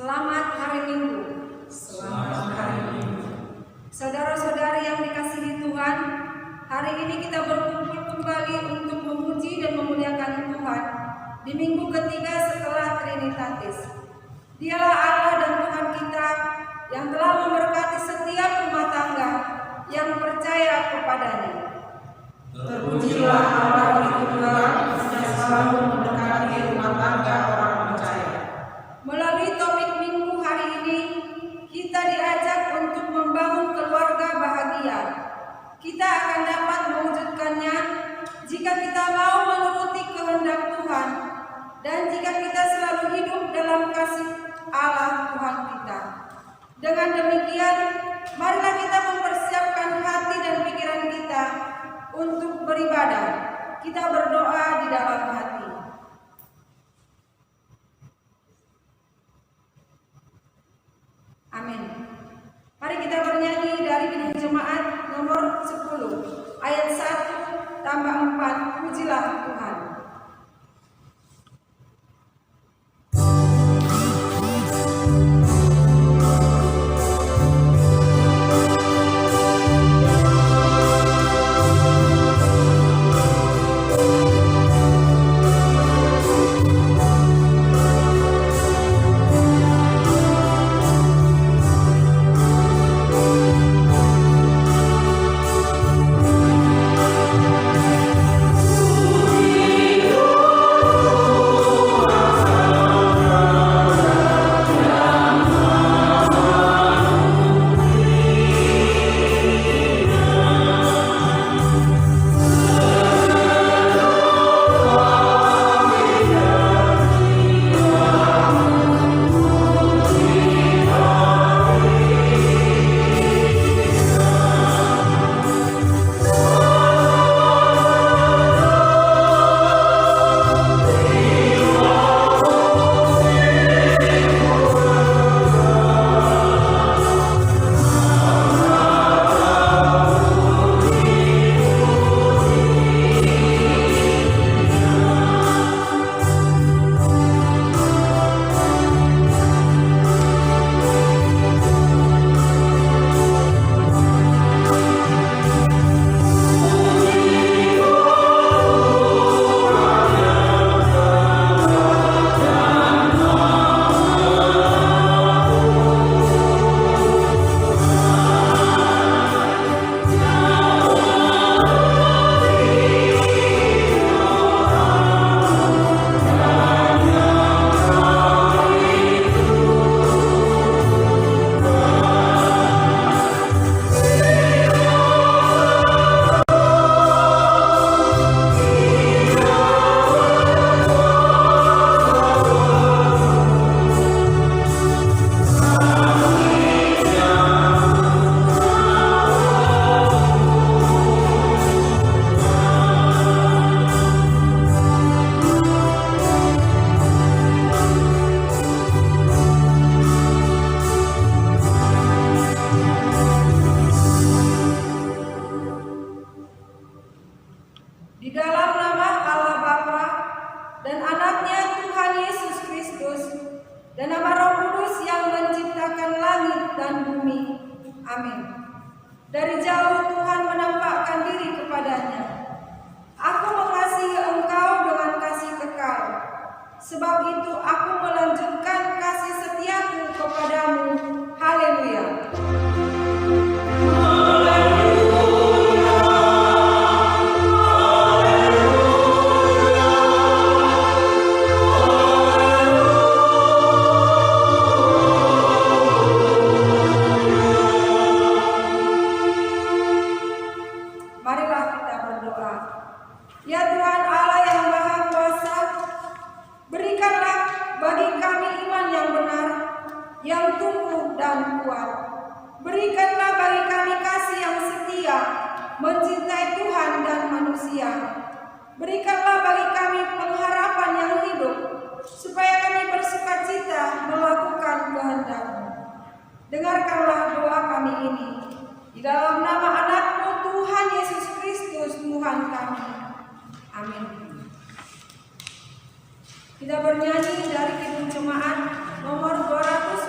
Selamat hari Minggu. Selamat hari Minggu. Saudara-saudari yang dikasihi Tuhan, hari ini kita berkumpul kembali untuk memuji dan memuliakan Tuhan di minggu ketiga setelah Trinitatis. Dialah Allah dan Tuhan kita yang telah memberkati setiap rumah tangga yang percaya kepadanya. Terpujilah Allah itu Tuhan yang selalu memberkati rumah tangga orang percaya. Melalui topik minggu hari ini, kita diajak untuk membangun keluarga bahagia. Kita akan dapat mewujudkannya jika kita mau menuruti kehendak Tuhan dan jika kita selalu hidup dalam kasih Allah Tuhan kita. Dengan demikian, marilah kita mempersiapkan hati dan pikiran kita untuk beribadah. Kita berdoa di dalam hati. Amin. Mari kita bernyanyi dari Kidung Jemaat nomor 10 ayat 1 tambah 4. Pujilah Tuhan. Di dalam nama Allah Bapa dan anaknya Tuhan Yesus Kristus dan nama Roh Kudus yang menciptakan langit dan bumi. Amin. Dari jauh Tuhan menampakkan diri kepadanya. Aku mengasihi engkau dengan kasih kekal. Sebab itu aku melanjutkan kasih setiaku kepadamu. Haleluya. Marilah kita berdoa. Ya Tuhan Allah yang Maha Kuasa, berikanlah bagi kami iman yang benar, yang tumbuh dan kuat. Berikanlah bagi kami kasih yang setia, mencintai Tuhan dan manusia. Berikanlah bagi kami pengharapan yang hidup, supaya kami bersukacita melakukan kehendak-Mu. Dengarkanlah doa kami ini. Di dalam nama anak-Mu Tuhan Yesus Kristus Tuhan kami. Amin. Kita bernyanyi dari Kidung Jemaat nomor 200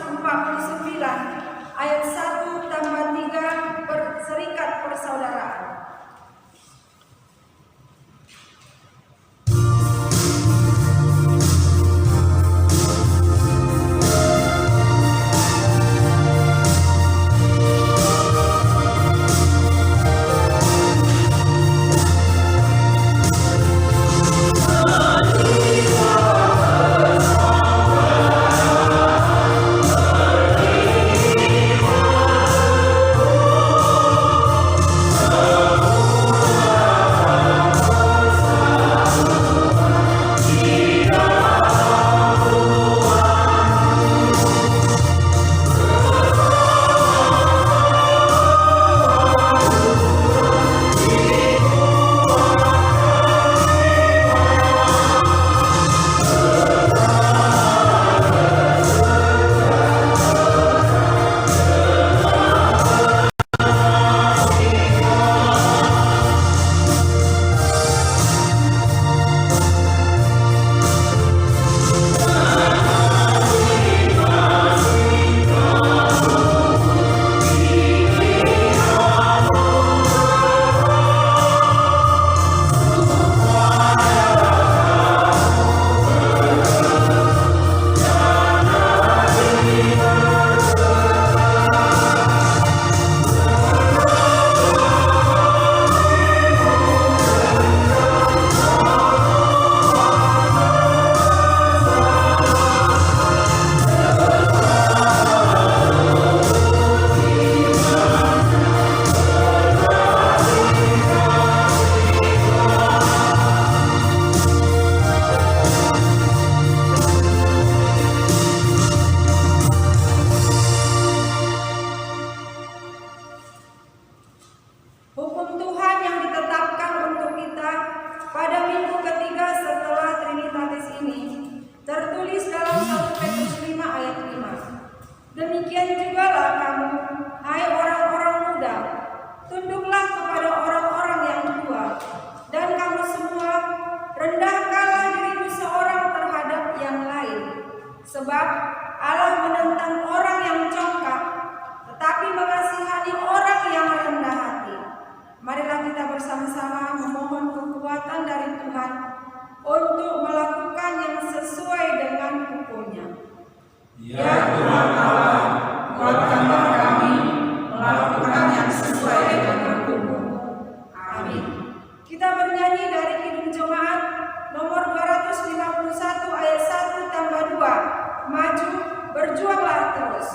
Sebab Allah menentang orang yang congkak, tetapi mengasihani orang yang rendah hati. Marilah kita bersama-sama memohon kekuatan dari Tuhan untuk melakukan yang sesuai dengan hukum-Nya. Ya Tuhan Allah, kuatkanlah kami melakukan yang sesuai dengan hukum-Mu. Amin. Kita bernyanyi dari Kidung Jemaat nomor 251 ayat 1 tambah 2. Maju, berjuanglah terus.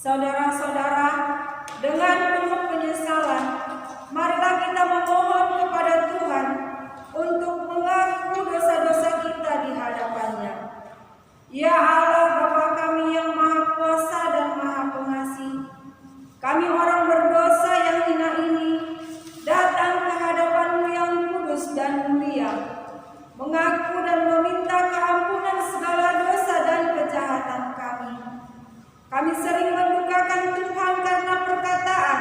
Saudara-saudara, dengan penuh penyesalan, marilah kita memohon kepada Tuhan untuk mengaku dosa-dosa kita di hadapan-Nya. Ya Allah, Bapa kami yang Maha Kuasa dan Maha Pengasih, kami orang berdosa yang hina ini datang ke hadapan-Mu yang kudus dan mulia, mengaku dan meminta keampunan segala dosa dan kejahatan kami. Kami sering mendukakan Tuhan karena perkataan,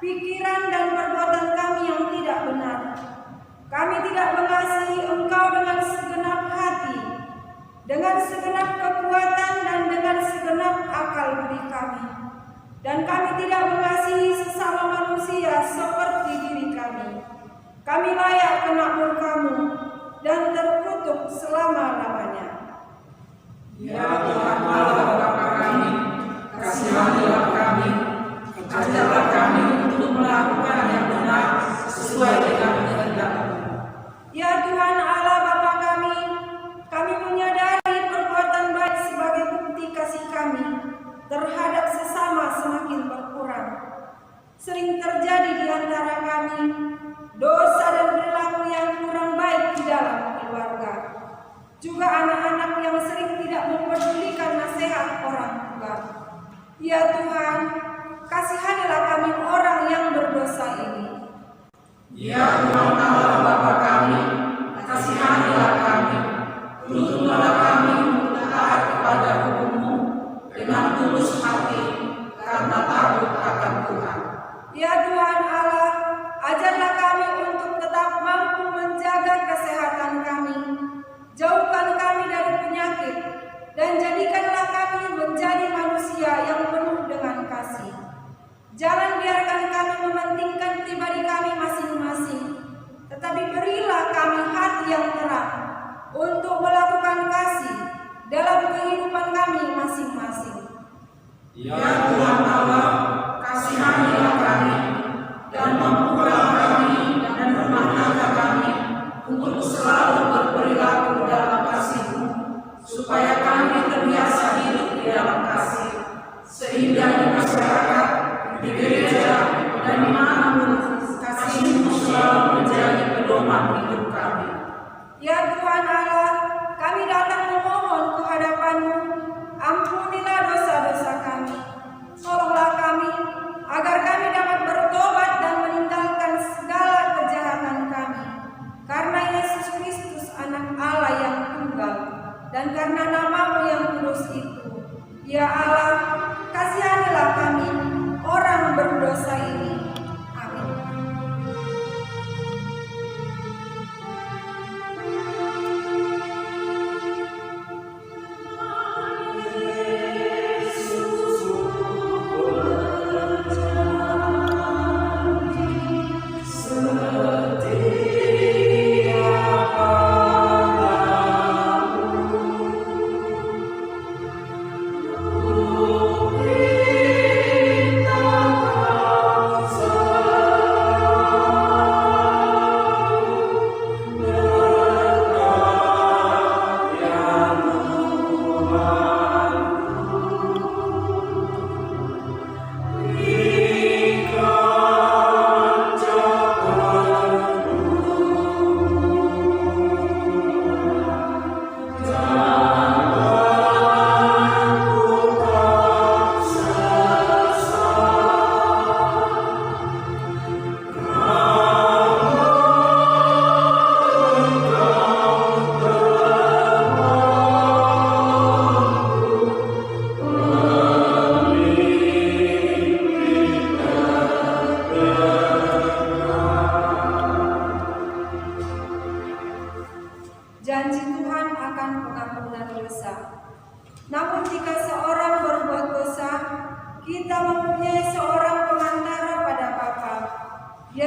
pikiran dan perbuatan kami yang tidak benar. Kami tidak mengasihi Engkau dengan segenap hati, dengan segenap kekuatan dan dengan segenap akal budi kami. Dan kami tidak mengasihi sesama manusia seperti diri kami. Kami layak kena murka-Mu dan terkutuk selama-lamanya. Ya Tuhan Allah Bapa kami, kasihanilah kami, ajarlah kami untuk melakukan yang benar sesuai dengan kehendak-Mu. Ya Tuhan Allah Bapa kami menyadari perbuatan baik sebagai bukti kasih kami terhadap sesama semakin berkurang. Sering terjadi di antara kami dosa dan perilaku yang kurang baik di dalam keluarga. Juga anak-anak yang sering tidak mempedulikan nasihat orang tua. Ya Tuhan, kasihanilah kami orang yang berdosa ini. Ya Tuhan Allah Bapa kami, kasihanilah kami, tuntunlah kami untuk taat kepada hukum-Mu dengan tulus hati karena takut akan Tuhan. Ya Tuhan Allah, ajarlah kami untuk tetap mampu menjaga kesehatan kami. Jauhkan kami dari penyakit dan jadikanlah kami menjadi manusia yang penuh dengan kasih. Jangan biarkan kami mementingkan pribadi kami masing-masing, tetapi berilah kami hati yang terang untuk melakukan kasih dalam kehidupan kami masing-masing. Ya Tuhan Allah, kasihanilah kami dan mampukan kami dan rumah tangga kami untuk selalu berperilaku dalam kasih-Mu, supaya kami terbiasa hidup di dalam kasih, sehingga di masyarakat, di gereja, dan dimanapun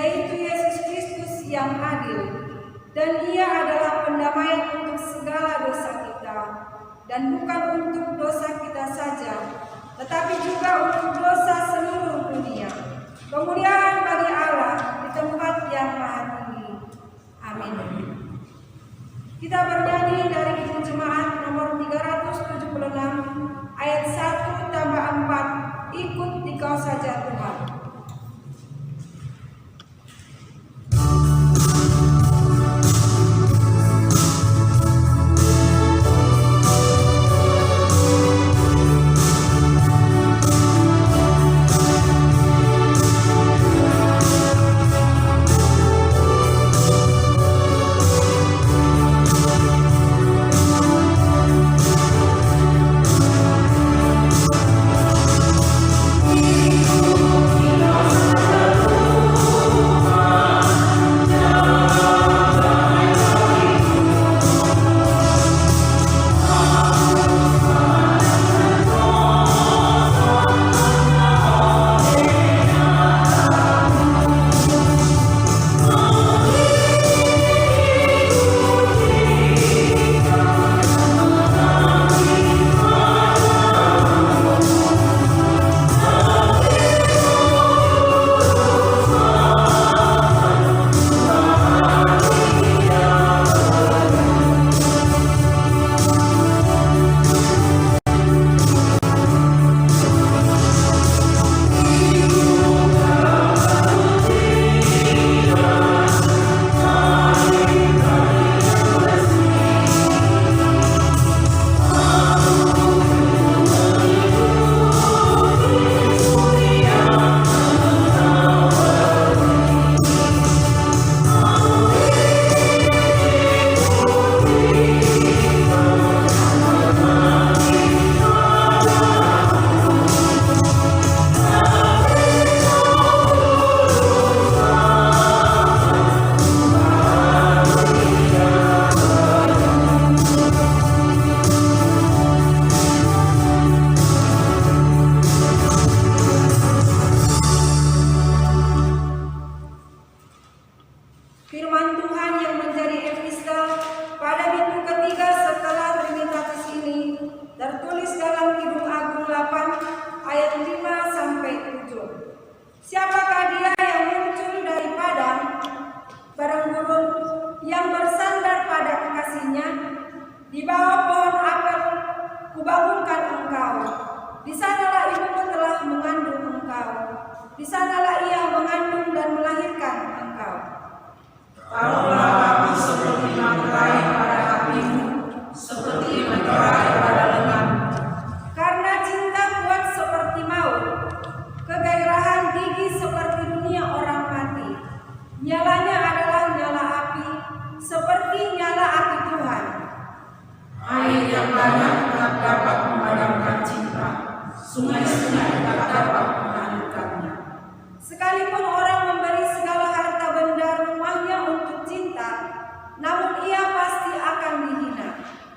yaitu Yesus Kristus yang adil, dan Ia adalah pendamaian untuk segala dosa kita, dan bukan untuk dosa kita saja, tetapi juga untuk dosa seluruh dunia. Kemuliaan bagi Allah di tempat yang maha tinggi. Amin. Kita bernyanyi dari Kidung Jemaat nomor 376 ayat 1 tambah 4, ikut Dikau saja Tuhan. Firman Tuhan yang menjadi epistel pada minggu ketiga setelah Trinitatis ini tertulis dalam Kidung Agung 8 ayat 5 sampai 7. Siapakah dia yang muncul dari padang gurun yang bersandar pada kekasihnya? Di bawah pohon apel kubangunkan engkau. Di sanalah ibumu telah mengandung engkau. Di sanalah ia mengandung dan melahirkan engkau. Taruhlah aku seperti materai pada apimu, seperti materai pada lenganmu. Karena cinta kuat seperti maut, kegairahan gigi seperti dunia orang mati. Nyalanya adalah nyala api, seperti nyala api Tuhan. Air yang banyak tak dapat memadamkan cinta, sungai-sungai tak dapat menghanyutkannya. Sekalipun orang memberi segala harta benda rumahnya untuk cinta, namun ia pasti akan dihina.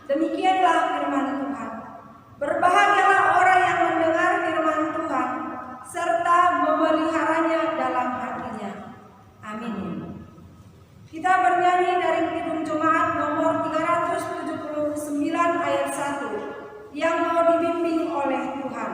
Demikianlah firman Tuhan. Berbahagialah orang yang mendengar firman Tuhan, serta memeliharanya dalam hatinya. Amin. Kita bernyanyi dari Kidung Jemaat nomor 379 ayat 1, yang mau dibimbing oleh Tuhan.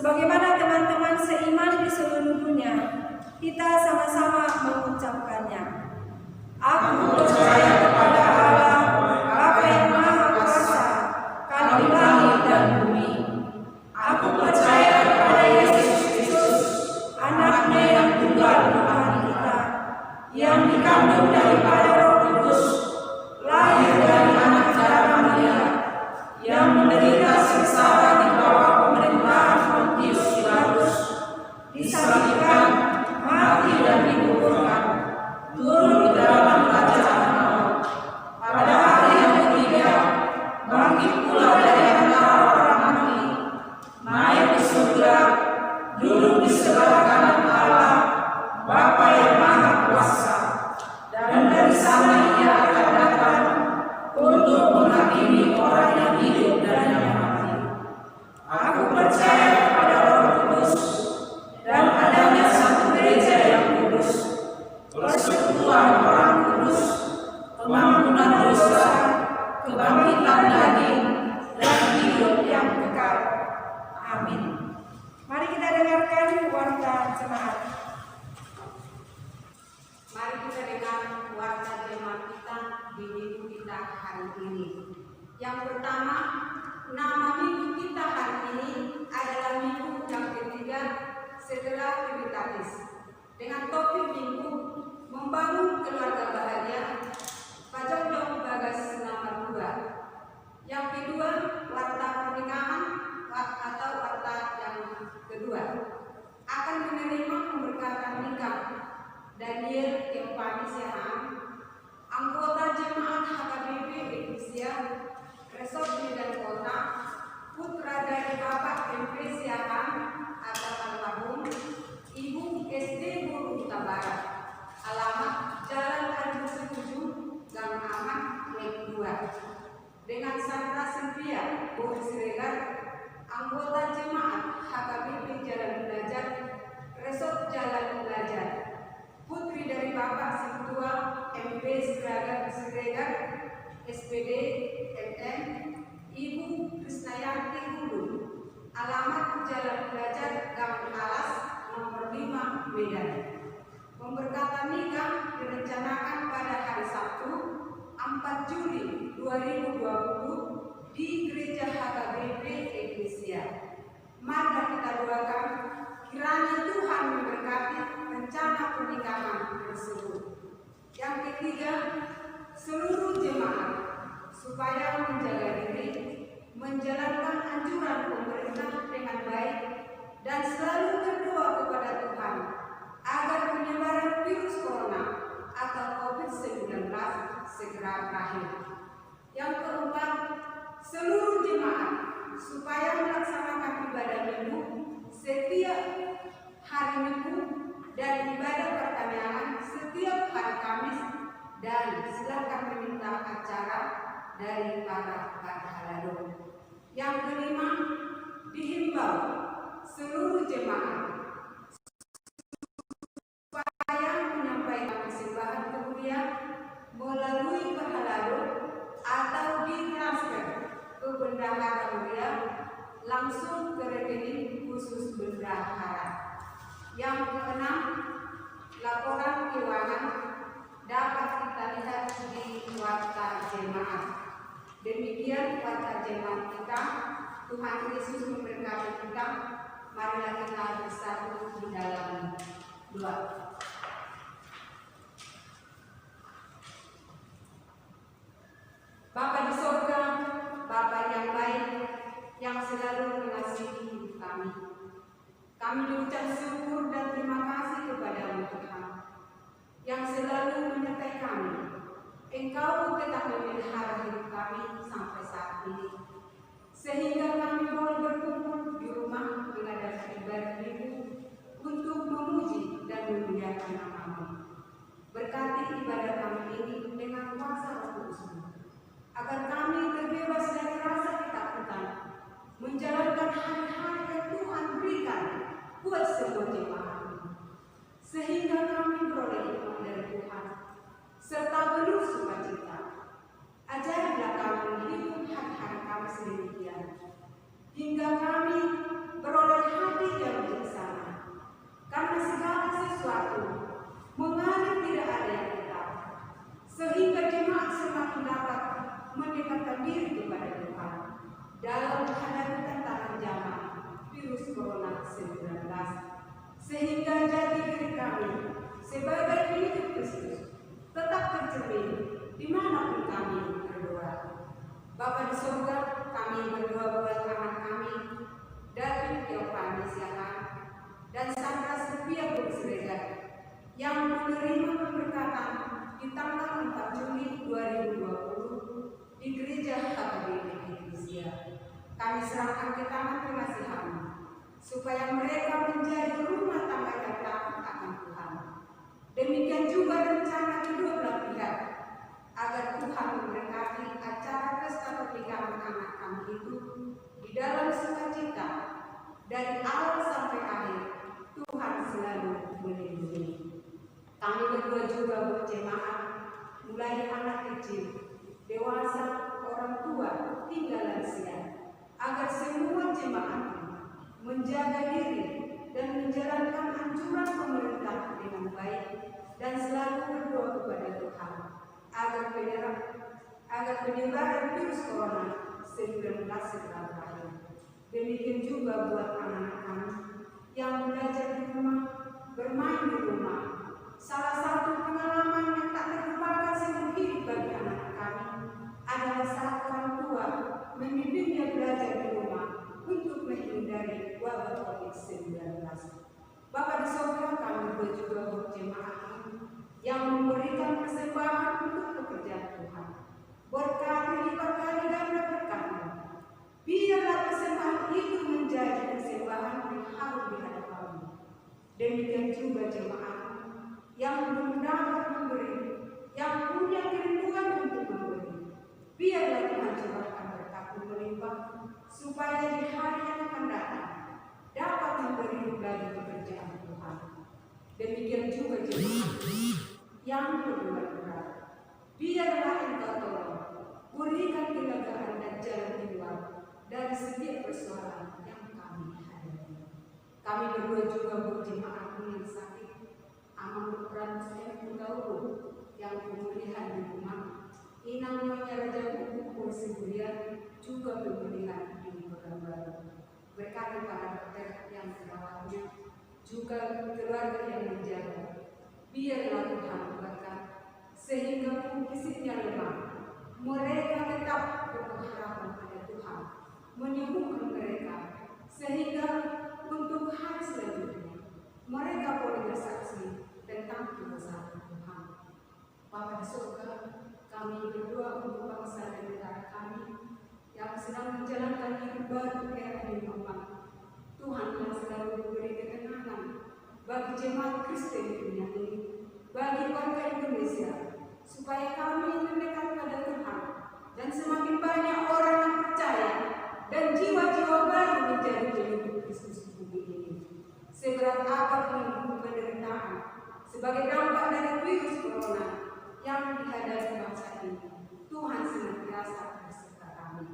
Sebagaimana teman-teman seiman di seluruh dunia, kita sama-sama mengucapkannya. Aku percaya kepada Allah, Bapa yang Maha Kuasa, Kali langit dan bumi. Aku percaya kepada Yesus Kristus, Anaknya yang tunggal Tuhan kita, yang dikandung daripada Roh Kudus, lahir dari anak darah Maria, yang menderita sengsara di bawah pemerintahan Pontius Pilatus, disalibkan, mati dan dikuburkan, turun ke dalam kerajaan maut. Pada hari yang ketiga, bangkit pula dari antara orang mati, naik ke surga, duduk di sebelah kanan Allah, Bapa yang Maha Kuasa, dan dari sana Ia akan datang untuk menghakimi orang yang hidup dan yang mati. Aku percaya kepada Roh Kudus dan adanya satu gereja yang kudus, persekutuan orang kudus, pengampunan dosa, kebangkitan daging, dan hidup yang kekal. Amin. Mari kita dengarkan warta jemaat. Mari kita dengar warta jemaat kita di minggu kita hari ini. Yang pertama, nama minggu kita hari ini adalah minggu yang ketiga setelah Trinitatis, dengan topik minggu membangun keluarga bahagia, Pajong Bagas nomor 2. Yang kedua, warta pernikahan atau warta yang kedua akan menerima pemberkatan nikah Daniel Kempani Siahaan, anggota jemaat HKBP Indonesia, Resort Medan Kota, putra dari Bapak MP Siahaan atau almarhum Ibu SD Guru Huta Barat, alamat Jalan Arbusi 7, Gang Aman, Lek 2, dengan Sandra Sylvia Boris Siregar, anggota jemaat HKBP Jalan Belajar, Resort Jalan Belajar, putri dari Bapak Sintua MP Siregar, SPD MM, Ibu Krisnayanti Hulu, alamat Jalan Belajar Gang Alas nomor 5 Medan. Pemberkatan nikah direncanakan pada hari Sabtu 4 Juli 2020 di Gereja HKBP Indonesia. Mari kita doakan kiranya Tuhan memberkati rencana pernikahan tersebut. Yang ketiga, seluruh jemaat supaya menjaga diri, menjalankan anjuran pemerintah dengan baik, dan selalu berdoa kepada Tuhan agar penyebaran virus corona atau COVID-19 segera berakhir. Yang keempat, seluruh jemaat supaya melaksanakan ibadah minggu setiap hari Minggu dan ibadah pertanian setiap hari Kamis, dan silakan meminta acara dari para halalu. Yang kelima, dihimbau seluruh jemaat supaya menyampaikan persembahan kemuliaan melalui halalu atau ditransfer ke bendahara mulia langsung ke rekening khusus bendahara. Yang keenam, laporan keuangan dapat kita lihat di warta jemaat. Demikian warta jemaat kita. Tuhan Yesus memberkati kita. Marilah kita bersatu di dalam doa. Bapa di sorga, Bapa yang baik, yang selalu mengasihi hidup kami. Kami mengucap syukur dan terima kasih kepada-Mu Tuhan, yang selalu menyertai kami. Engkau telah memelihara hidup kami sampai saat ini, sehingga kami boleh berkumpul di rumah mengadakan ibadah minggu untuk memuji dan memuliakan nama-Mu. Berkati ibadah kami ini dengan kuasa Roh Kudus-Mu, agar kami terbebas dari rasa ketakutan, menjalankan hari-hari yang Tuhan berikan buat semua jemaat, sehingga kami beroleh hikmat dari Tuhan serta penuh sukacita. Ajarlah kami hidup hari-hari kami sedemikian, hingga kami beroleh hati mendekatkan diri kepada Tuhan dalam menghadapi tantangan zaman virus corona 19, sehingga jati diri kami sebagai pengikut Kristus tetap tercermin dimanapun kami berdoa. Bapa di surga, kami berdoa buat anak kami, David Giovanni Siahaan dan Sandra Sylvia Siregar yang menerima pemberkatan di tanggal 4 Juli 2020 di Gereja HKBP Indonesia. Kami serahkan ke tangan pengasihan supaya mereka menjadi rumah tangga yang takut akan Tuhan. Demikian juga rencana kedua belah pihak agar Tuhan memberkati acara pesta pernikahan anak kami itu di dalam sukacita dari awal sampai akhir. Tuhan selalu melindungi. Kami berdua juga berjemaat, mulai anak kecil, dewasa, orang tua, hingga lansia, agar semua jemaat menjaga diri dan menjalankan anjuran pemerintah dengan baik dan selalu berdoa kepada Tuhan agar penyebaran virus corona 19 segera berakhir. Demikian juga buat anak-anak kami yang belajar di rumah, bermain di rumah. Salah satu pengalaman yang tak terlupakan seumur hidup bagi anak kami adalah saat orang tua membimbingnya belajar di rumah untuk menghindari wabah COVID-19. Bapa di surga, kami juga berjemaat yang memberikan persembahan untuk pekerjaan Tuhan. Berkati lipat kali ganda berkatmu. Biarlah persembahan itu menjadi persembahan yang harum di hadapan-Mu. Demikian juga jemaat yang belum dapat memberi, yang punya kerinduan untuk memberi. Biarlah Tuhan curahkan berkat-Mu melimpah, supaya di hari yang akan datang dapat memberi bagi pekerjaan Tuhan. Demikian juga jemaat yang berbuat berat. Biarlah Engkau tolong, berikan kelegaan dan jalan keluar dari setiap persoalan yang kami hadapi. Kami berdua juga berjemaat yang sakit, Amang Berperan Muslim Pundauru yang pemulihan di rumah, Inang Nyonya Raja Buku Kursi Bulian juga pemulihan di Pekanbaru. Berkati para dokter yang merawatnya, juga keluarga yang menjaga. Biarlah Tuhan berkat, sehingga pun fisiknya lemah, mereka tetap berpengharapan pada Tuhan, menyembuhkan mereka, sehingga untuk hari selanjutnya mereka boleh bersaksi tentang kebesaran Tuhan. Bapa di surga, kami berdoa untuk bangsa dan negara kami yang sedang menjalankan hidup baru era di Muhammad. Tuhan yang selalu memberi ketenangan bagi jemaat Kristen di dunia ini, bagi warga Indonesia, supaya kami mendekat pada Tuhan dan semakin banyak orang yang percaya dan jiwa-jiwa baru menjadi pengikut Kristus di bumi ini. Seberat apapun penderitaan sebagai dampak dari virus corona yang dihadapi bangsa ini, Tuhan senantiasa beserta kami.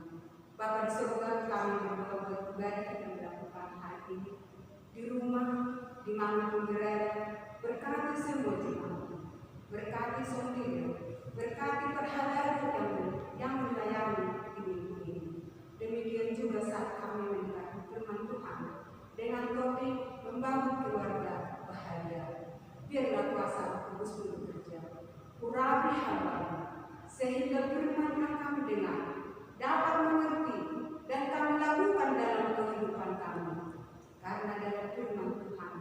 Bapa di surga, kami berdoa buat ibadah yang dilakukan hari ini di rumah, dimanapun berada. Berkati semua jemaat, berkati sendiri, berkati perhatian yang melayani di minggu ini. Demikian juga saat kami mendengar firman Tuhan dengan topik membangun keluarga bahagia. Biarlah kuasa terus bekerja, urapi hamba, sehingga firman yang kami dengar dapat mengerti dan kami lakukan dalam kehidupan kami. Karena dalam firman Tuhan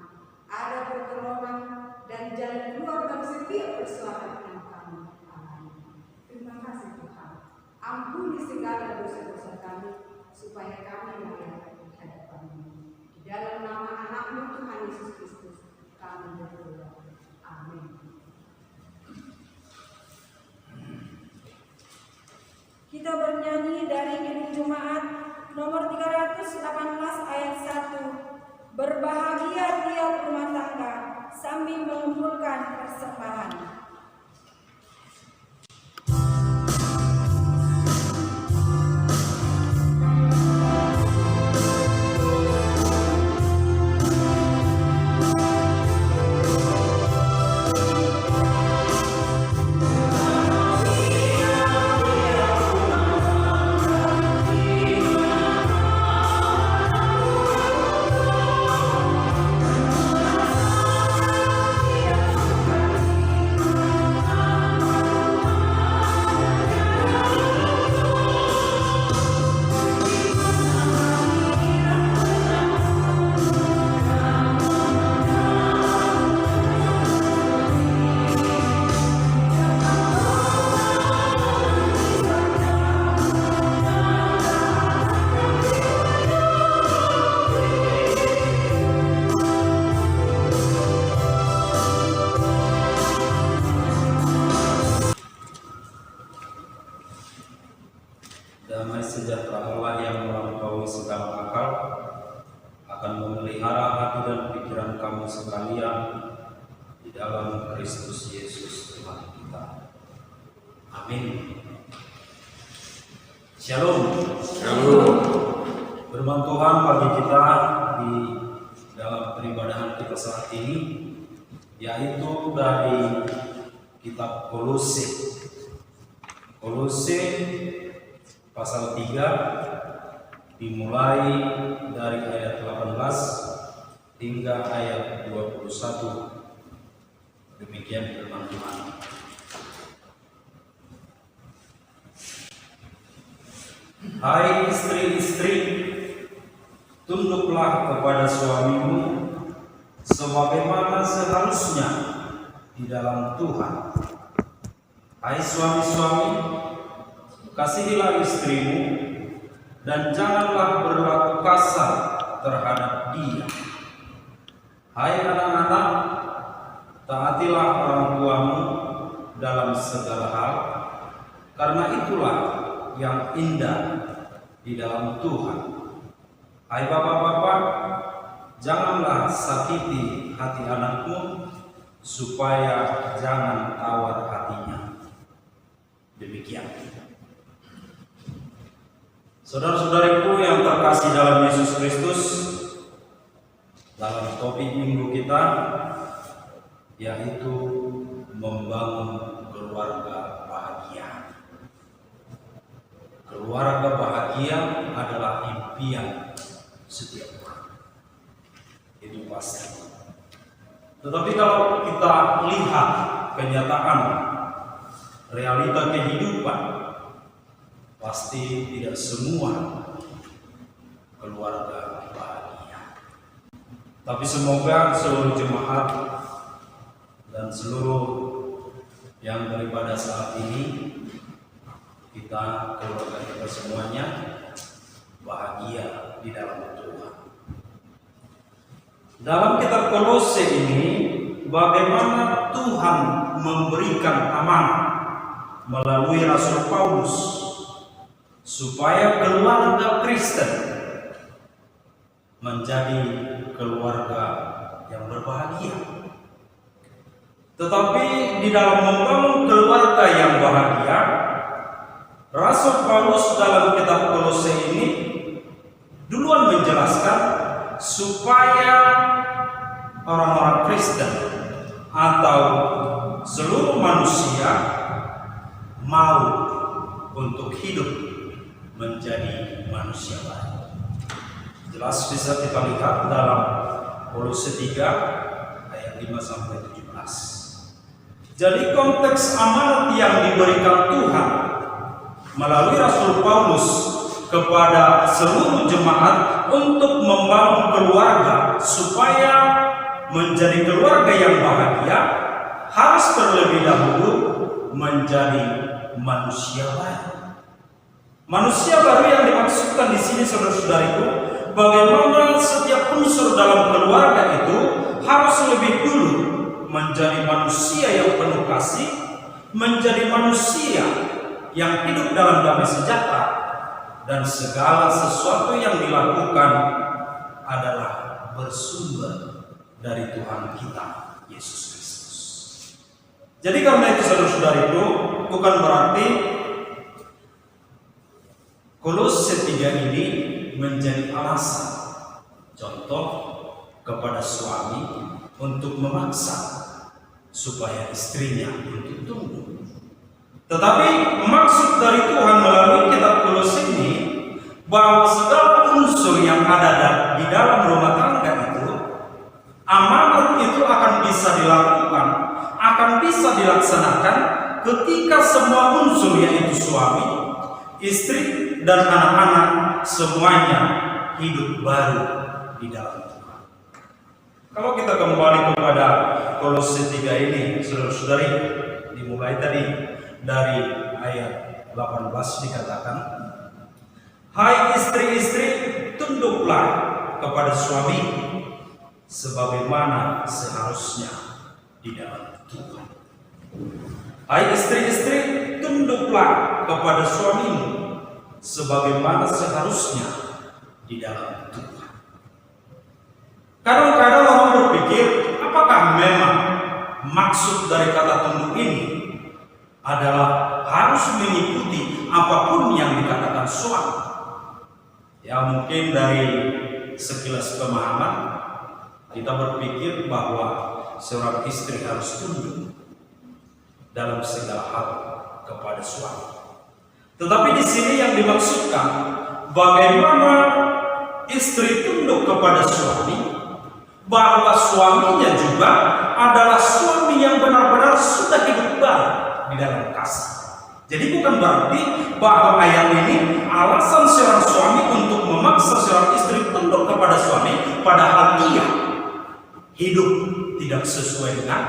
ada pertolongan dan jalan keluar dari setiap persoalan yang kami alami. Terima kasih Tuhan. Ampuni segala dosa-dosa kami, supaya kami layak di hadapan-Mu. Di dalam nama anak-Mu Tuhan Yesus Kristus, kami berdoa. Amin. Kita bernyanyi dari Kidung Jemaat nomor 318 ayat 1. Berbahagia tiap rumah tangga sambil mengumpulkan persembahan. Berbahagia Damai sejahtera Allah yang melampaui segala akal akan memelihara hati dan pikiran kamu sekalian di dalam Kristus Yesus Tuhan kita. Amin. Shalom. Shalom. Firman Tuhan bagi kita di dalam peribadahan kita saat ini yaitu dari kitab Kolose. Kolose pasal 3 dimulai dari ayat 18 hingga ayat 21. Demikian firman Tuhan. Hai istri-istri, tunduklah kepada suamimu sebagaimana seharusnya di dalam Tuhan. Hai suami-suami, kasihilah istrimu dan janganlah berlaku kasar terhadap dia. Hai anak-anak, taatilah orang tuamu dalam segala hal, karena itulah yang indah di dalam Tuhan. Hai bapak-bapak, janganlah sakiti hati anakmu supaya jangan tawar hatinya. Demikian. Saudara-saudariku yang terkasih dalam Yesus Kristus, dalam topik minggu kita yaitu membangun keluarga bahagia. Keluarga bahagia adalah impian setiap orang. Itu pasti. Tetapi kalau kita lihat kenyataan realita kehidupan, pasti tidak semua keluarga bahagia. Tapi semoga seluruh jemaat dan seluruh yang daripada saat ini kita, keluarga kita semuanya bahagia di dalam Tuhan. Dalam kitab Kolose ini, bagaimana Tuhan memberikan amanah melalui Rasul Paulus supaya keluarga Kristen menjadi keluarga yang berbahagia. Tetapi di dalam membangun keluarga yang bahagia, Rasul Paulus dalam kitab Kolose ini duluan menjelaskan supaya orang-orang Kristen atau seluruh manusia mau untuk hidup menjadi manusia baru. Jelas bisa kita lihat dalam Kolose 3 ayat 5 sampai 17. Jadi konteks amanat yang diberikan Tuhan melalui Rasul Paulus kepada seluruh jemaat untuk membangun keluarga supaya menjadi keluarga yang bahagia harus terlebih dahulu menjadi manusia baru. Manusia baru yang dimaksudkan di sini, saudara-saudariku, bagaimana setiap unsur dalam keluarga itu harus lebih dulu menjadi manusia yang penuh kasih, menjadi manusia yang hidup dalam damai sejahtera, dan segala sesuatu yang dilakukan adalah bersumber dari Tuhan kita Yesus Kristus. Jadi karena itu saudara-saudariku, bukan berarti Kolose 3 ini menjadi alasan contoh kepada suami untuk memaksa supaya istrinya untuk tunduk. Tetapi maksud dari Tuhan melalui kitab Kolose ini bahwa segala unsur yang ada di dalam rumah tangga itu, amanat itu akan bisa dilakukan, akan bisa dilaksanakan ketika semua unsur, yaitu suami, istri, dan anak-anak semuanya hidup baru di dalam Tuhan. Kalau kita kembali kepada Kolose 3 ini, saudara-saudari, dimulai tadi dari ayat 18 dikatakan, hai istri-istri, tunduklah kepada suami sebagaimana seharusnya di dalam Tuhan. Hai istri-istri, tunduklah kepada suamimu sebagaimana seharusnya di dalam Tuhan. Kadang-kadang orang berpikir, apakah memang maksud dari kata tunduk ini adalah harus mengikuti apapun yang dikatakan suami? Ya, mungkin dari sekilas pemahaman kita berpikir bahwa seorang istri harus tunduk dalam segala hal kepada suami. Tetapi di sini yang dimaksudkan bagaimana istri tunduk kepada suami, bahwa suaminya juga adalah suami yang benar-benar sudah hidup baru di dalam kasih. Jadi bukan berarti bahwa ayat ini alasan seorang suami untuk memaksa seorang istri tunduk kepada suami, padahal ia hidup tidak sesuai dengan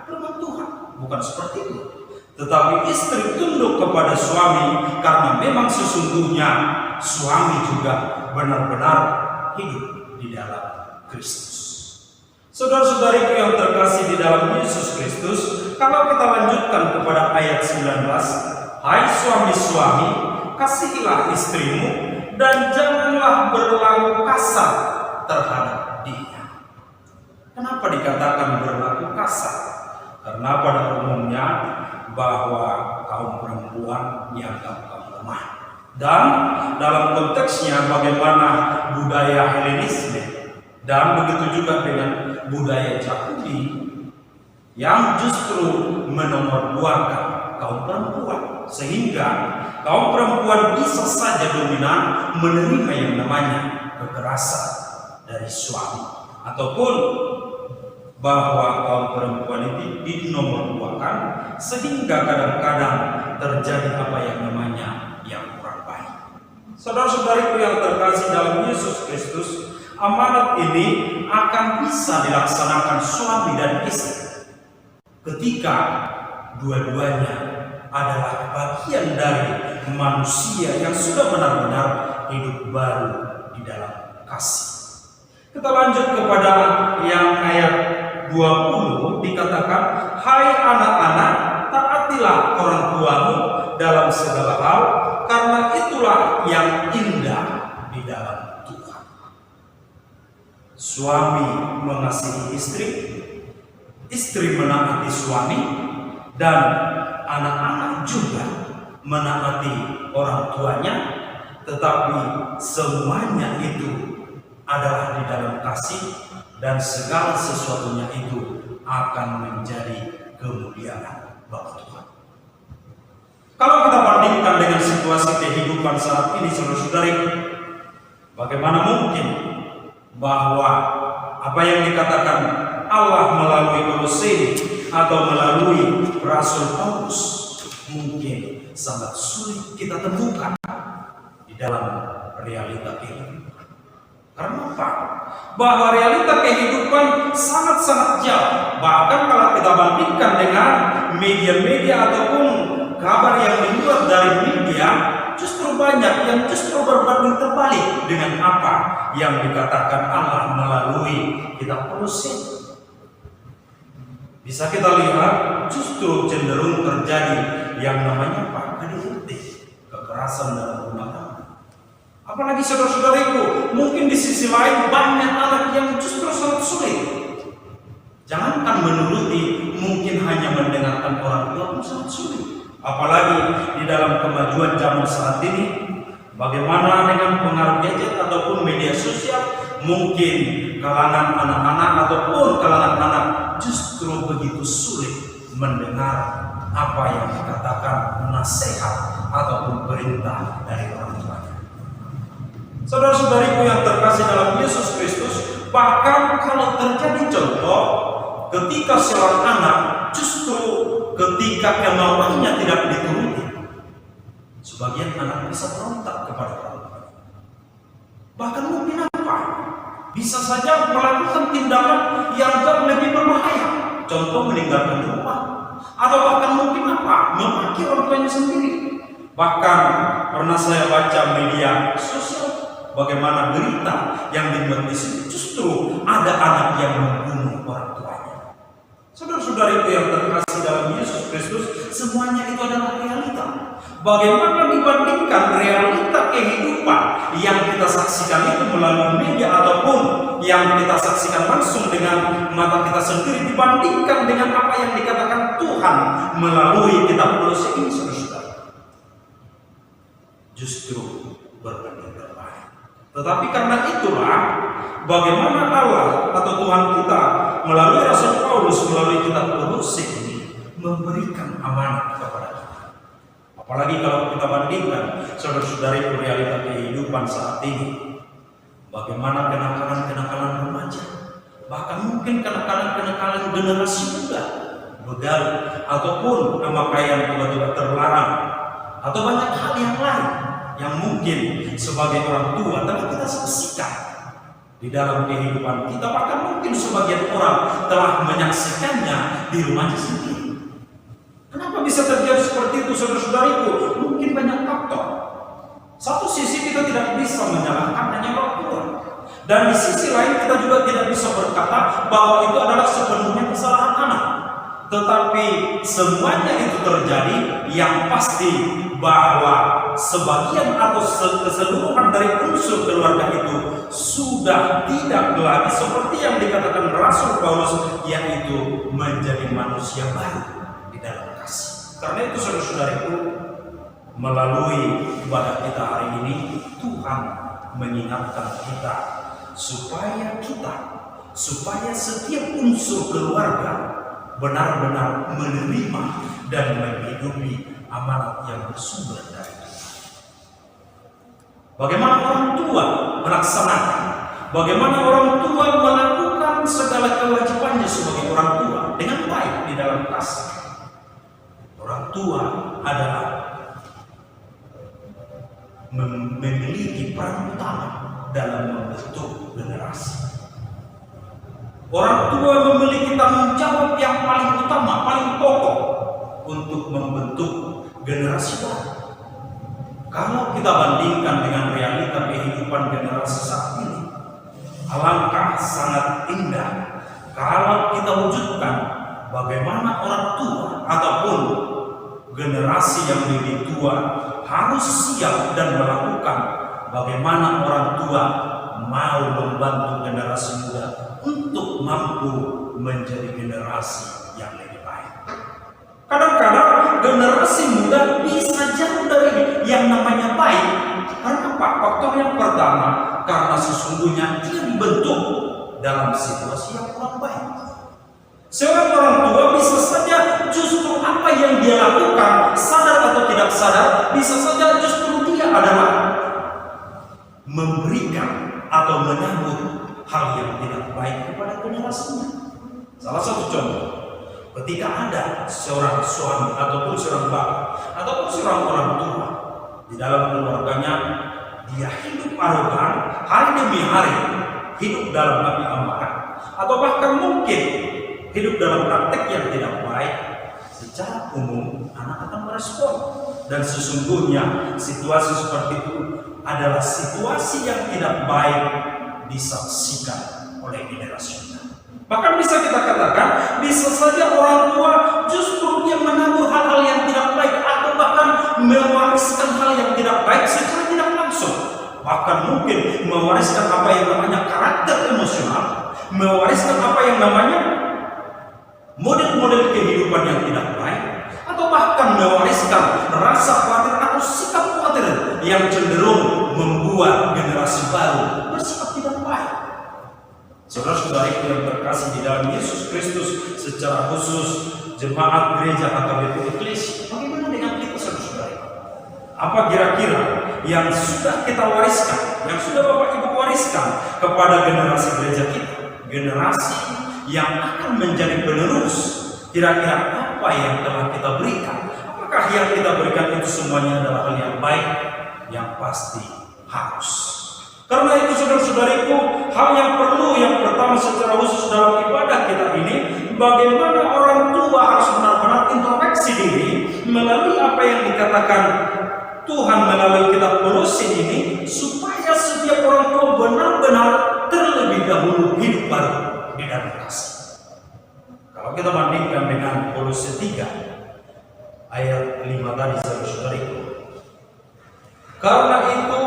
firman Tuhan. Bukan seperti itu. Tetapi istri tunduk kepada suami karena memang sesungguhnya suami juga benar-benar hidup di dalam Kristus. Saudara-saudariku yang terkasih di dalam Yesus Kristus, kalau kita lanjutkan kepada ayat 19, hai suami-suami, kasihilah istrimu dan janganlah berlaku kasar terhadap dia. Kenapa dikatakan berlaku kasar? Karena pada umumnya bahwa kaum perempuan dianggap kaum lemah. Dan dalam konteksnya bagaimana budaya Helenisme dan begitu juga dengan budaya Yahudi yang justru menomorduakan kaum perempuan, sehingga kaum perempuan bisa saja dominan menerima yang namanya kekerasan dari suami, ataupun bahwa kaum perempuan itu dinomorduakan sehingga kadang-kadang terjadi apa yang namanya yang kurang baik. Saudara-saudariku yang terkasih dalam Yesus Kristus, amanat ini akan bisa dilaksanakan suami dan istri ketika dua-duanya adalah bagian dari manusia yang sudah benar-benar hidup baru di dalam kasih. Kita lanjut kepada yang ayat 20, dikatakan, hai anak-anak, taatilah orang tuamu dalam segala hal, karena itulah yang indah di dalam Tuhan. Suami mengasihi istri, istri menaati suami, dan anak-anak juga menaati orang tuanya, tetapi semuanya itu adalah di dalam kasih, dan segala sesuatunya itu akan menjadi kemuliaan bagi Tuhan. Kalau kita bandingkan dengan situasi kehidupan saat ini, saudara-saudari, bagaimana mungkin bahwa apa yang dikatakan Allah melalui Kolose atau melalui Rasul Paulus mungkin sangat sulit kita temukan di dalam realita ini. Karena apa? Bahwa realita kehidupan sangat-sangat jauh. Bahkan kalau kita bandingkan dengan media-media ataupun kabar yang dibuat dari media, justru banyak yang justru berbanding terbalik dengan apa yang dikatakan Allah melalui kitab Kolose. Bisa kita lihat justru cenderung terjadi yang namanya KDRT, kekerasan dalam rumah tangga. Apalagi saudara-saudariku, mungkin di sisi lain banyak anak yang justru sangat sulit. Jangankan menuruti, mungkin hanya mendengarkan orang tua pun sangat sulit. Apalagi di dalam kemajuan zaman saat ini, bagaimana dengan pengaruh gadget ataupun media sosial, mungkin kalangan anak-anak ataupun kalangan anak justru begitu sulit mendengar apa yang dikatakan nasihat ataupun perintah dari orang tua. Saudara-saudariku yang terkasih dalam Yesus Kristus, bahkan kalau terjadi contoh ketika seorang anak justru ketika kemauannya tidak dituruti, sebagian anak bisa berontak kepada orang tua. Bahkan mungkin apa? Bisa saja melakukan tindakan yang jauh lebih berbahaya, contoh meninggalkan rumah, atau bahkan mungkin apa? Memaki orang tuanya sendiri. Bahkan pernah saya baca media sosial, bagaimana berita yang dibuat di sini justru ada anak yang membunuh orang tuanya. Saudara-saudariku yang terkasih dalam Yesus Kristus, semuanya itu adalah realita. Bagaimana dibandingkan realita kehidupan yang kita saksikan itu melalui media ataupun yang kita saksikan langsung dengan mata kita sendiri dibandingkan dengan apa yang dikatakan Tuhan melalui kitab Kolose ini, saudara-saudara, justru berbanding terbalik. Tetapi karena itulah bagaimana Allah atau Tuhan kita melalui Rasul Paulus melalui kitab Kolose ini memberikan amanat kepada kita. Apalagi kalau kita bandingkan saudara-saudari realita kehidupan saat ini, bagaimana kenakalan-kenakalan remaja, bahkan mungkin kenakalan-kenakalan generasi muda, begal ataupun pemakaian obat-obat terlarang atau banyak hal yang lain yang mungkin sebagai orang tua telah kita saksikan di dalam kehidupan kita, bahkan mungkin sebagian orang telah menyaksikannya di rumahnya sendiri. Kenapa bisa terjadi seperti itu, saudara-saudariku? Mungkin banyak faktor. Satu sisi kita tidak bisa menyalahkan hanya orang tua, dan di sisi lain kita juga tidak bisa berkata bahwa itu adalah sepenuhnya kesalahan anak. Tetapi semuanya itu terjadi, yang pasti bahwa sebagian atau keseluruhan dari unsur keluarga itu sudah tidak lagi seperti yang dikatakan Rasul Paulus, yaitu menjadi manusia baru di dalam kasih. Karena itu, saudara-saudariku, melalui ibadah kita hari ini, Tuhan mengingatkan kita supaya setiap unsur keluarga benar-benar menerima dan menghidupi amanat yang bersumber dari Tuhan. Bagaimana orang tua melaksanakan, bagaimana orang tua melakukan segala kewajibannya sebagai orang tua dengan baik di dalam kasih. Orang tua adalah memiliki peran utama dalam membentuk generasi. Orang tua memiliki tanggung jawab yang paling utama, paling pokok untuk membentuk generasi baru. Kalau kita bandingkan dengan realita kehidupan generasi saat ini, alangkah sangat indah kalau kita wujudkan bagaimana orang tua ataupun generasi yang lebih tua harus siap dan melakukan bagaimana orang tua mau membantu generasi muda untuk mampu menjadi generasi yang lebih baik. Kadang-kadang generasi muda bisa jauh dari yang namanya baik. Karena apa? Faktor yang pertama, karena sesungguhnya dia dibentuk dalam situasi yang kurang baik. Seorang orang tua bisa saja justru apa yang dia lakukan, sadar atau tidak sadar, bisa saja justru dia adalah memberikan atau menyambut hal yang tidak baik kepada generasinya. Salah satu contoh, ketika ada seorang suami ataupun seorang bapak ataupun seorang orang tua di dalam keluarganya, dia hidup arogan hari demi hari, hidup dalam api amarah, atau bahkan mungkin hidup dalam praktek yang tidak baik, secara umum anak akan merespon. Dan sesungguhnya situasi seperti itu adalah situasi yang tidak baik disaksikan oleh generasi muda. Bahkan bisa kita katakan, bisa saja orang tua justru dia menabur hal-hal yang tidak baik atau bahkan mewariskan hal yang tidak baik secara tidak langsung. Bahkan mungkin mewariskan apa yang namanya karakter emosional, mewariskan apa yang namanya model-model kehidupan yang tidak baik, atau bahkan mewariskan rasa khawatir atau sikap khawatir yang cenderung membuat generasi baru bersikap tidak baik. Saudara-saudari yang terkasih di dalam Yesus Kristus, secara khusus jemaat gereja HKBP Eklesia, bagaimana dengan kita, saudara-saudari? Apa kira-kira yang sudah kita wariskan, yang sudah Bapak Ibu wariskan kepada generasi gereja kita, generasi yang akan menjadi penerus? Kira-kira apa yang telah kita berikan? Apakah yang kita berikan itu semuanya adalah hal yang baik? Yang pasti harus. Karena itu, saudara-saudariku, hal yang perlu yang pertama secara khusus dalam ibadah kita ini, bagaimana orang tua harus benar-benar introspeksi diri melalui apa yang dikatakan Tuhan melalui kitab Kolose ini, supaya setiap orang tua benar-benar terlebih dahulu hidup baru di dalam kasih. Kalau kita bandingkan dengan Kolose 3 ayat 5 tadi, saudara-saudariku, karena itu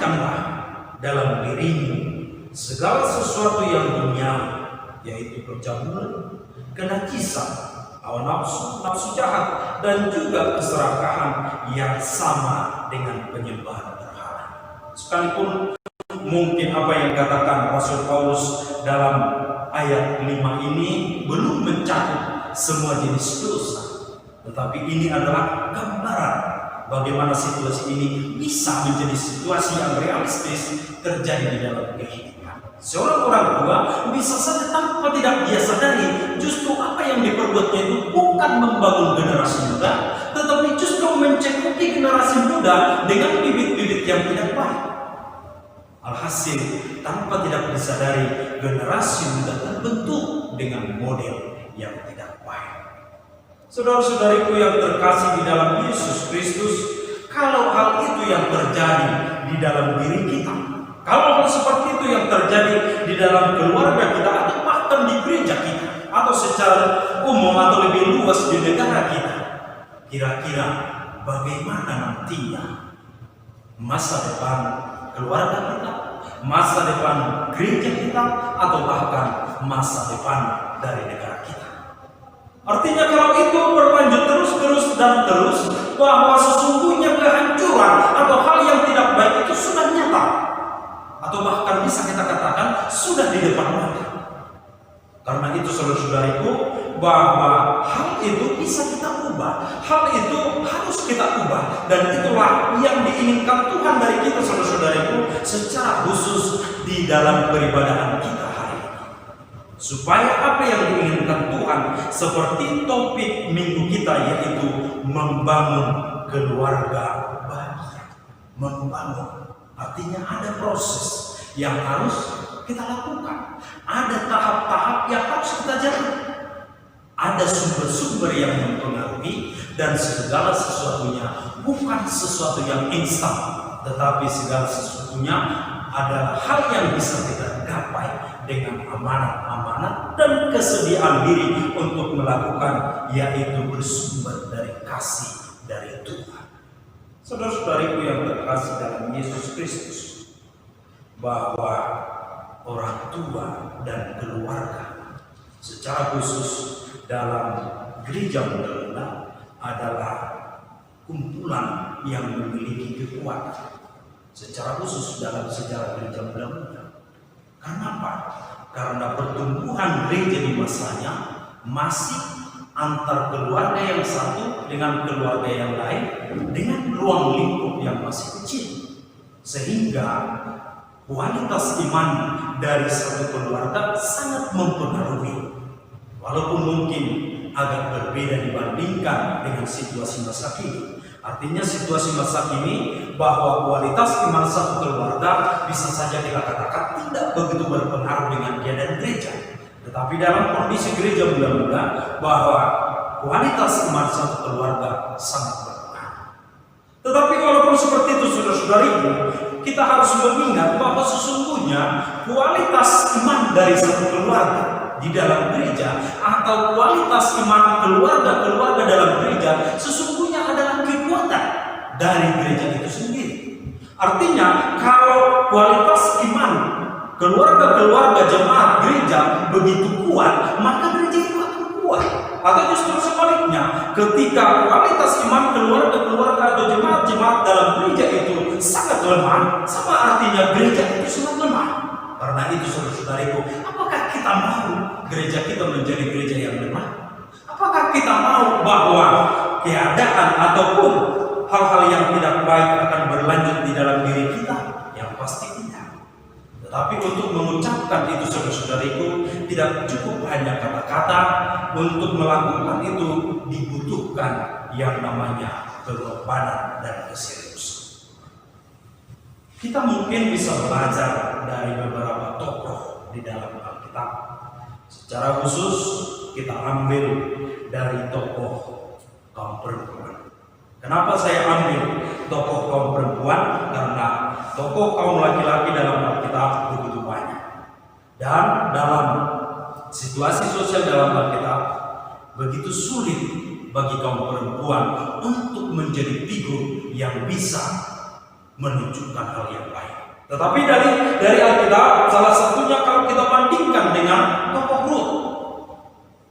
tinggalkanlah dalam dirimu segala sesuatu yang duniawi, yaitu percabulan, kenajisan, hawa nafsu, nafsu jahat, dan juga keserakahan yang sama dengan penyembahan berhala. Sekalipun mungkin apa yang dikatakan Rasul Paulus dalam ayat 5 ini belum mencakup semua jenis dosa, tetapi ini adalah gambaran bagaimana situasi ini bisa menjadi situasi yang realistis terjadi di dalam kehidupan. Seorang orang tua bisa saja tanpa tidak dia sadari justru apa yang diperbuatnya itu bukan membangun generasi muda, tetapi justru mencekuki generasi muda dengan bibit-bibit yang tidak baik. Alhasil tanpa tidak disadari generasi muda terbentuk dengan model yang tidak baik. Saudara-saudariku yang terkasih di dalam Yesus Kristus, kalau hal itu yang terjadi di dalam diri kita, kalau hal seperti itu yang terjadi di dalam keluarga kita, atau bahkan di gereja kita, atau secara umum atau lebih luas di negara kita, kira-kira bagaimana nantinya masa depan keluarga kita, masa depan gereja kita, atau bahkan masa depan dari negara kita? Artinya kalau itu berlanjut terus dan terus, bahwa sesungguhnya kehancuran atau hal yang tidak baik itu sudah nyata, atau bahkan bisa kita katakan sudah di depan mata. Karena itu saudara-saudariku, bahwa hal itu bisa kita ubah, hal itu harus kita ubah, dan itulah yang diinginkan Tuhan dari kita saudara-saudariku, secara khusus di dalam peribadahan kita hari ini. Supaya apa yang diinginkan Tuhan, seperti topik minggu kita, yaitu membangun keluarga bahagia. Membangun artinya ada proses yang harus kita lakukan, ada tahap-tahap yang harus kita jalani, ada sumber-sumber yang mempengaruhi, dan segala sesuatunya bukan sesuatu yang instan, tetapi segala sesuatunya adalah hal yang bisa kita gapai dengan amanat-amanat dan kesediaan diri untuk melakukan, yaitu bersumber dari kasih dari Tuhan. Saudara-saudariku yang terkasih dalam Yesus Kristus, bahwa orang tua dan keluarga secara khusus dalam gereja muda adalah kumpulan yang memiliki kekuatan secara khusus dalam sejarah gereja muda. Kenapa? Karena pertumbuhan gereja di masanya masih antar keluarga yang satu dengan keluarga yang lain dengan ruang lingkup yang masih kecil, sehingga kualitas iman dari satu keluarga sangat mempengaruhi, walaupun mungkin agak berbeda dibandingkan dengan situasi masa kini. Artinya situasi masa kini bahwa kualitas iman satu keluarga bisa saja kita katakan tidak begitu berpengaruh dengan keadaan gereja. Tetapi dalam kondisi gereja muda-muda, bahwa kualitas iman satu keluarga sangat berpengaruh. Tetapi walaupun seperti itu saudara-saudariku, kita harus mengingat bahwa sesungguhnya kualitas iman dari satu keluarga di dalam gereja, atau kualitas iman keluarga-keluarga dalam gereja, sesungguhnya adalah kekuatan dari gereja itu sendiri. Artinya kalau kualitas iman keluarga-keluarga jemaat gereja begitu kuat, maka gereja itu akan kuat. Atau justru sebaliknya, ketika kualitas iman keluarga-keluarga atau jemaat-jemaat dalam gereja itu sangat lemah, sama artinya gereja itu sangat lemah. Karena itu saudara-saudariku, apakah kita mau gereja kita menjadi gereja yang lemah? Apakah kita mau bahwa keadaan ataupun hal-hal yang tidak baik akan berlanjut di dalam diri kita? Yang pasti tidak. Tetapi untuk mengucapkan itu saudara-saudariku, tidak cukup hanya kata-kata. Untuk melakukan itu dibutuhkan yang namanya pengorbanan dan keseriusan. Kita mungkin bisa belajar dari beberapa tokoh di dalam Alkitab. Secara khusus kita ambil dari tokoh kaum perempuan. Kenapa saya ambil tokoh kaum perempuan? Karena tokoh kaum laki-laki dalam Alkitab begitu banyak. Dan dalam situasi sosial dalam Alkitab begitu sulit bagi kaum perempuan untuk menjadi figur yang bisa menunjukkan hal yang baik. Tetapi dari Alkitab, salah satunya kalau kita bandingkan dengan tokoh Rut.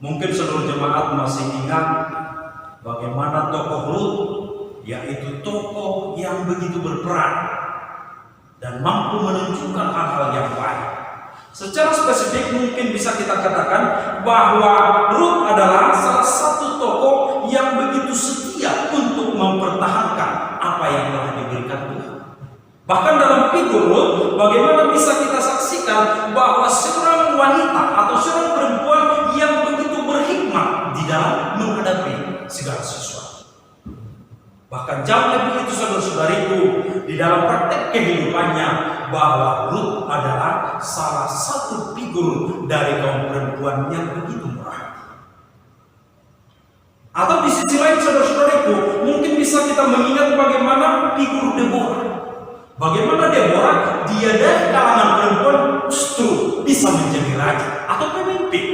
Mungkin seluruh jemaat masih ingat bagaimana tokoh Rut, yaitu tokoh yang begitu berperan dan mampu menunjukkan hal-hal yang baik. Secara spesifik mungkin bisa kita katakan bahwa Rut adalah salah satu tokoh yang begitu setia untuk mempertahankan apa yang telah diberikan Tuhan. Bahkan dalam figur Rut, bagaimana bisa kita saksikan bahwa seorang wanita atau seorang perempuan yang begitu berhikmat di dalam menghadapi segala sesuatu. Bahkan jauh lebih itu saudara-saudariku, di dalam praktek kehidupannya, bahwa Rut adalah salah satu figur dari kaum perempuan yang begitu murah. Atau di sisi lain saudara-saudariku, mungkin bisa kita mengingat bagaimana figur Deborah. Bagaimana Deborah, dia dari kalangan perempuan justru bisa menjadi raja atau pemimpin.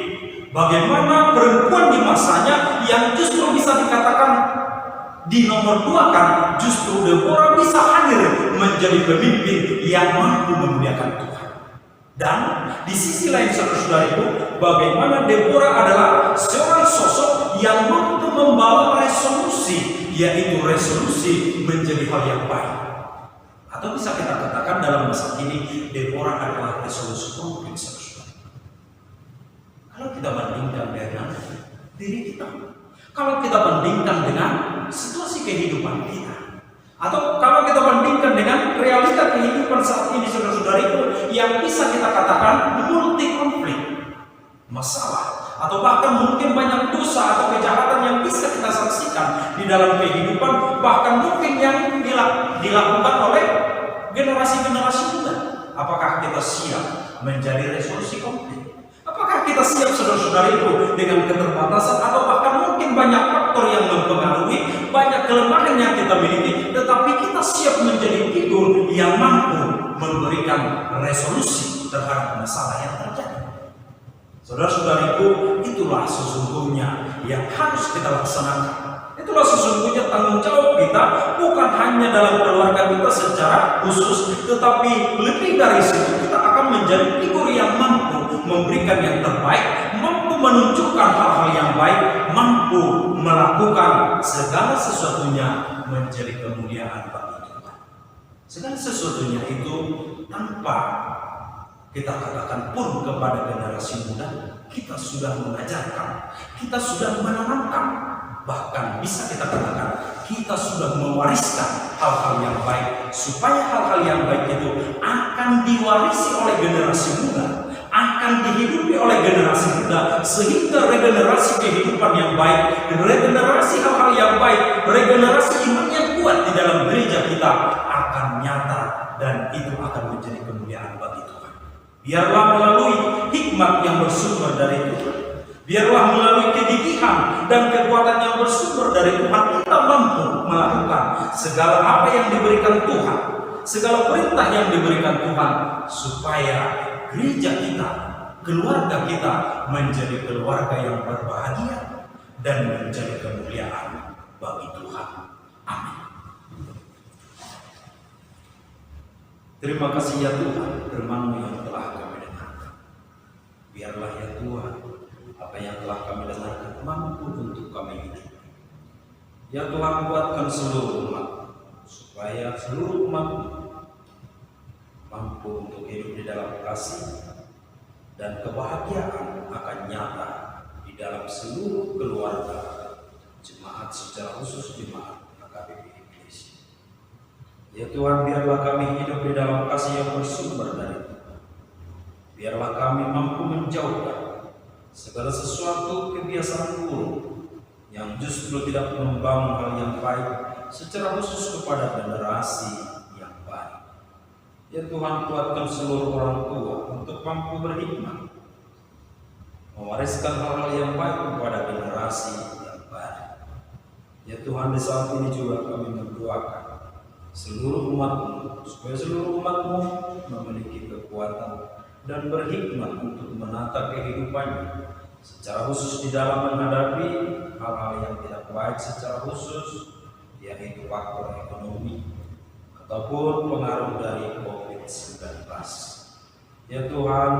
Bagaimana perempuan di masanya yang justru bisa dikatakan dinomor dua kan, justru Deborah bisa hadir menjadi pemimpin yang mampu memuliakan Tuhan. Dan di sisi lain saudara-saudariku, bagaimana Deborah adalah seorang sosok yang mampu membawa resolusi, yaitu resolusi menjadi hal yang baik. Atau bisa kita katakan dalam masa kini, Deborah adalah resolusi konflik saudara-saudara. Kalau kita bandingkan dengan diri kita, kalau kita bandingkan dengan situasi kehidupan kita, atau kalau kita bandingkan dengan realita kehidupan saat ini saudara-saudariku, yang bisa kita katakan multi konflik, masalah, atau bahkan mungkin banyak dosa atau kejahatan yang bisa kita saksikan di dalam kehidupan, bahkan mungkin yang dilakukan oleh generasi-generasi muda. Apakah kita siap menjadi resolusi konflik? Apakah kita siap saudara-saudariku dengan keterbatasan atau bahkan mungkin banyak faktor yang mempengaruhi, banyak kelemahan yang kita miliki, tetapi kita siap menjadi figur yang mampu memberikan resolusi terhadap masalah yang terjadi? Saudara-saudariku, itulah sesungguhnya yang harus kita laksanakan. Itulah sesungguhnya tanggung jawab kita, bukan hanya dalam keluarga kita secara khusus, tetapi lebih dari situ kita akan menjadi figur yang mampu memberikan yang terbaik, mampu menunjukkan hal-hal yang baik, mampu melakukan segala sesuatunya menjadi kemuliaan bagi Tuhan. Segala sesuatunya itu tanpa kita katakan pun kepada generasi muda, kita sudah mengajarkan, kita sudah menanamkan, bahkan bisa kita katakan kita sudah mewariskan hal-hal yang baik, supaya hal-hal yang baik itu akan diwarisi oleh generasi muda, akan dihidupi oleh generasi muda, sehingga regenerasi kehidupan yang baik, regenerasi hal-hal yang baik, regenerasi iman yang kuat di dalam gereja kita akan nyata, dan itu akan menjadi kemuliaan bagi Tuhan. Biarlah melalui hikmat yang bersumber dari Tuhan, biarlah melalui kegigihan dan kekuatan yang bersumber dari Tuhan, kita mampu melakukan segala apa yang diberikan Tuhan, segala perintah yang diberikan Tuhan, supaya gereja kita, keluarga kita menjadi keluarga yang berbahagia dan menjadi kemuliaan bagi Tuhan. Amin. Terima kasih ya Tuhan, firman-Mu yang telah kami dengarkan. Biarlah ya Tuhan, apa yang telah kami dengarkan mampu untuk kami hidup. Ya Tuhan, kuatkan seluruh umat, supaya seluruh umat mampu untuk hidup di dalam kasih, dan kebahagiaan akan nyata di dalam seluruh keluarga jemaat, secara khusus jemaat HKBP Indonesia. Ya Tuhan, biarlah kami hidup di dalam kasih yang bersumber dari Tuhan. Biarlah kami mampu menjauhkan segala sesuatu kebiasaan buruk yang justru tidak membangun hal yang baik, secara khusus kepada generasi yang baik. Ya Tuhan, kuatkan seluruh orang tua untuk mampu berhikmat, mewariskan hal-hal yang baik kepada generasi yang baik. Ya Tuhan, di saat ini juga kami mendoakan seluruh umat-Mu, supaya seluruh umat-Mu memiliki kekuatan dan berhikmat untuk menata kehidupannya, secara khusus di dalam menghadapi hal-hal yang tidak baik secara khusus, yaitu faktor ekonomi, ataupun pengaruh dari COVID-19. Ya Tuhan,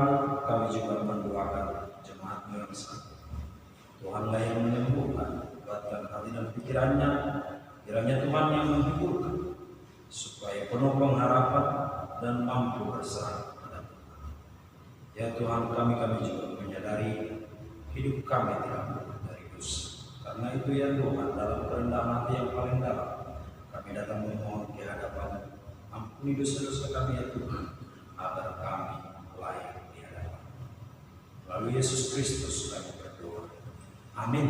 kami juga mendoakan jemaat-Mu yang satu. Tuhanlah yang menyembuhkan, kuatkan hati dan pikirannya, kiranya Tuhan yang menghiburkan, supaya penuh pengharapan dan mampu berserah kepada Tuhan. Ya Tuhan, kami juga menyadari hidup kami tidak murni dari dosa. Karena itu ya Tuhan, dalam kerendahan hati yang paling dalam, kami datang memohon di hadapan-Mu. Ampuni dosa-dosa kami ya Tuhan, agar kami layak di hadapan. Melalui Yesus Kristus kami berdoa. Amin.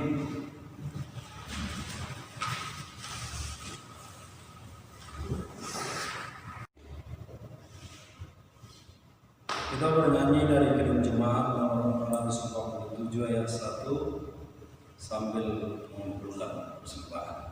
Kita bernyanyi dari Kidung Jemaat nomor 447 ayat 1 sambil mengumpulkan persembahan.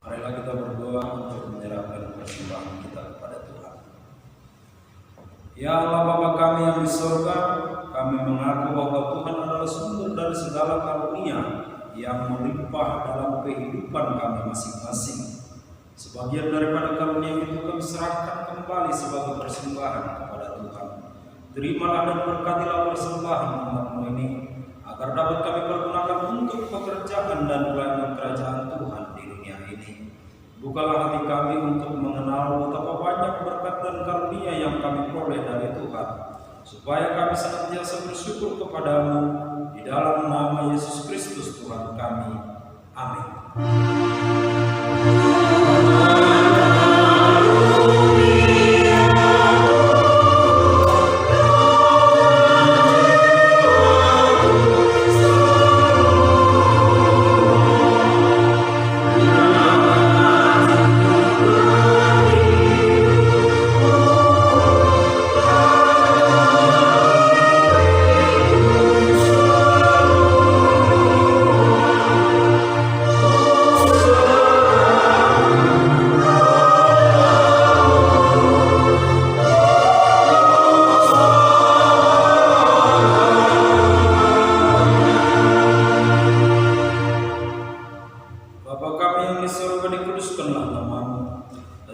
Marilah kita berdoa untuk menyerahkan persembahan kita kepada Tuhan. Ya Allah Bapa kami yang di surga, kami mengaku bahwa Tuhan adalah sumber dari segala karunia yang melimpah dalam kehidupan kami masing-masing. Sebagian daripada karunia itu kami serahkan kembali sebagai persembahan kepada Tuhan. Terimalah dan berkatilah persembahan umat-Mu ini, agar dapat kami pergunakan untuk pekerjaan dan pelayanan kerajaan Tuhan di dunia ini. Bukalah hati kami untuk mengenal betapa banyak berkat dan karunia yang kami peroleh dari Tuhan, supaya kami senantiasa bersyukur kepada-Mu di dalam nama Yesus Kristus Tuhan kami. Amin.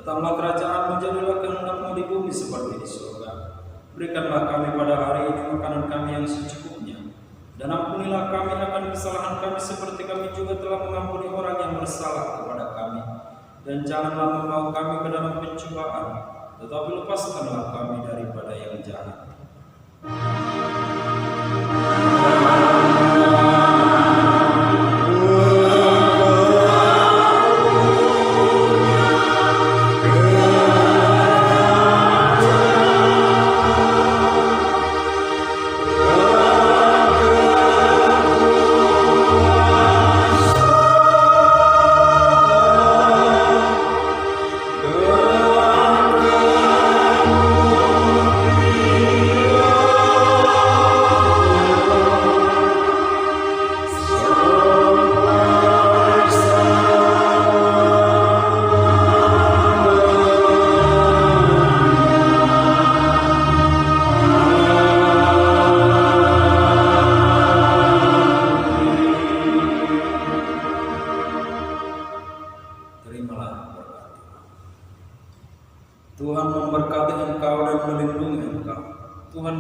Datanglah kerajaan-Mu, jadilah kehendak-Mu di bumi seperti di surga. Berikanlah kami pada hari ini makanan kami yang secukupnya, dan ampunilah kami akan kesalahan kami seperti kami juga telah mengampuni orang yang bersalah kepada kami. Dan janganlah membawa kami ke dalam pencobaan, tetapi lepaskanlah kami daripada yang jahat.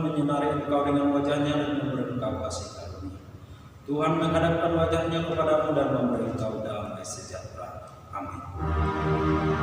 menyinari engkau dengan wajahnya dan memberi engkau kasih karunia. Tuhan menghadapkan wajahnya kepadamu dan memberi engkau damai sejahtera. Amin.